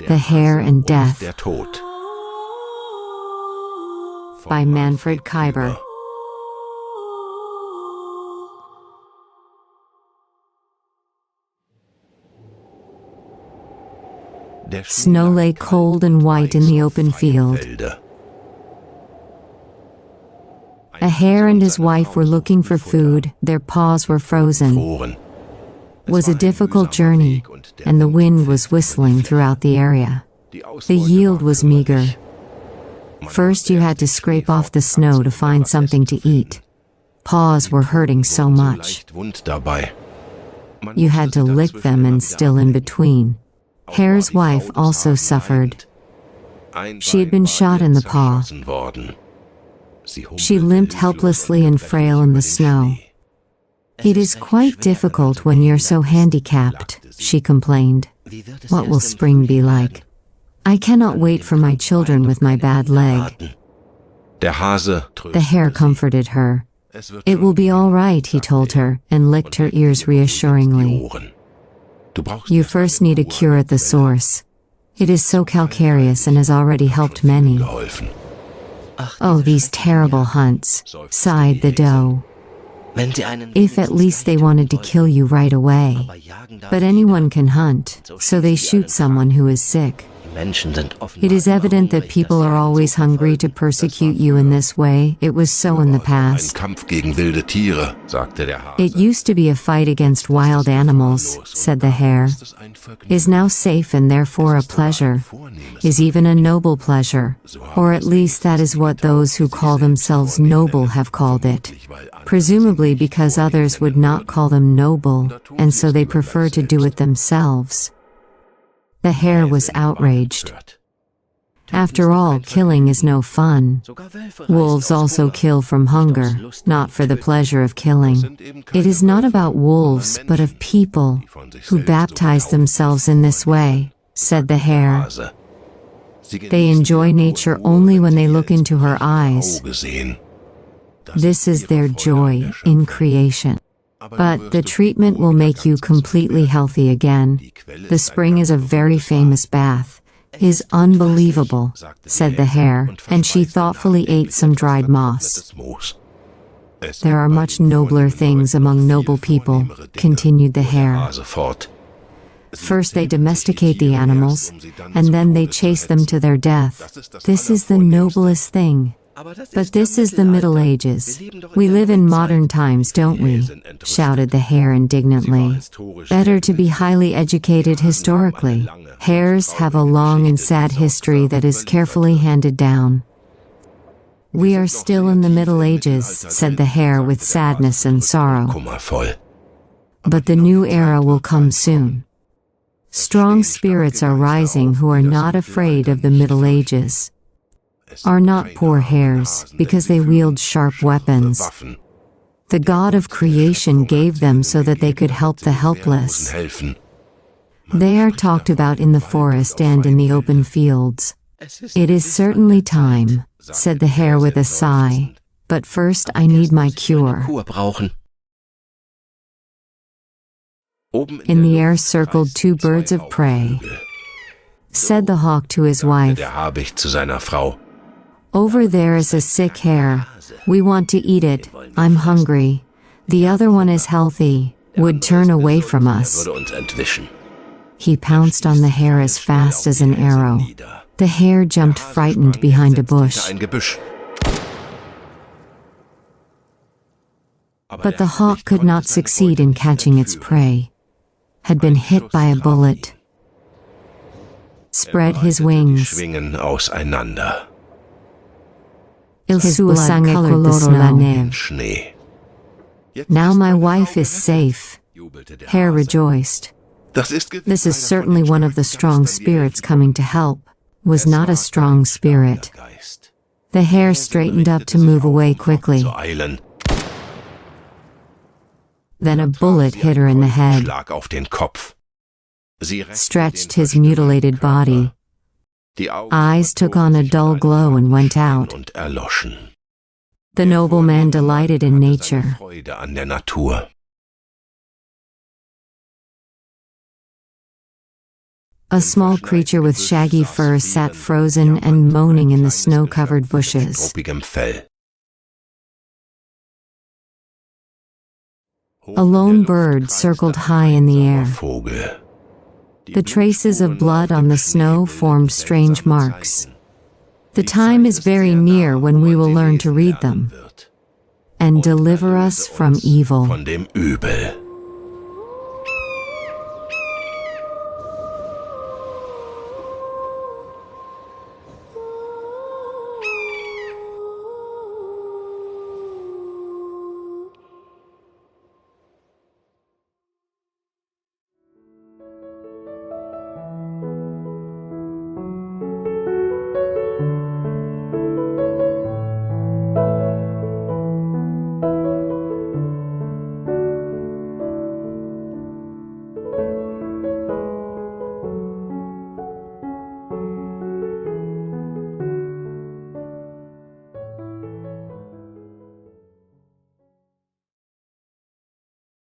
The Hare and Death by Manfred Kyber. Snow lay cold and white in the open field. A hare and his wife were looking for food, their paws were frozen. It was a difficult journey, and the wind was whistling throughout the area. The yield was meager. First you had to scrape off the snow to find something to eat. Paws were hurting so much. You had to lick them and still in between. Hare's wife also suffered. She had been shot in the paw. She limped helplessly and frail in the snow. "It is quite difficult when you're so handicapped," she complained. "What will spring be like? I cannot wait for my children with my bad leg." The hare comforted her. "It will be all right," he told her, and licked her ears reassuringly. "You first need a cure at the source. It is so calcareous and has already helped many." "Oh, these terrible hunts," sighed the doe. "If at least they wanted to kill you right away. But anyone can hunt, so they shoot someone who is sick. It is evident that people are always hungry to persecute you in this way. It was so in the past. It used to be a fight against wild animals," said the hare. "Is now safe and therefore a pleasure, is even a noble pleasure, or at least that is what those who call themselves noble have called it, presumably because others would not call them noble, and so they prefer to do it themselves." The hare was outraged. "After all, killing is no fun. Wolves also kill from hunger, not for the pleasure of killing. It is not about wolves, but of people who baptize themselves in this way," said the hare. "They enjoy nature only when they look into her eyes. This is their joy in creation. But the treatment will make you completely healthy again. The spring is a very famous bath. Is unbelievable," said the hare, and she thoughtfully ate some dried moss. "There are much nobler things among noble people," continued the hare. "First they domesticate the animals, and then they chase them to their death. This is the noblest thing. But this is the Middle Ages. We live in modern times, don't we?" shouted the hare indignantly. "Better to be highly educated historically. Hares have a long and sad history that is carefully handed down." "We are still in the Middle Ages," said the hare with sadness and sorrow. "But the new era will come soon. Strong spirits are rising who are not afraid of the Middle Ages. Are not poor hares, because they wield sharp weapons. The God of creation gave them so that they could help the helpless. They are talked about in the forest and in the open fields. It is certainly time," said the hare with a sigh. "But first I need my cure." In the air circled two birds of prey. Said the hawk to his wife, "Over there is a sick hare. We want to eat it. I'm hungry. The other one is healthy, would turn away from us." He pounced on the hare as fast as an arrow. The hare jumped frightened behind a bush. But the hawk could not succeed in catching its prey. Had been hit by a bullet. Spread his wings. Il suo sangue colorò la neve. "Now my wife is safe." Hare rejoiced. "This is certainly one of the strong spirits coming to help." Was not a strong spirit. The hare straightened up to move away quickly. Then a bullet hit her in the head. Stretched his mutilated body. Eyes took on a dull glow and went out. The nobleman delighted in nature. A small creature with shaggy fur sat frozen and moaning in the snow-covered bushes. A lone bird circled high in the air. The traces of blood on the snow formed strange marks. The time is very near when we will learn to read them and deliver us from evil.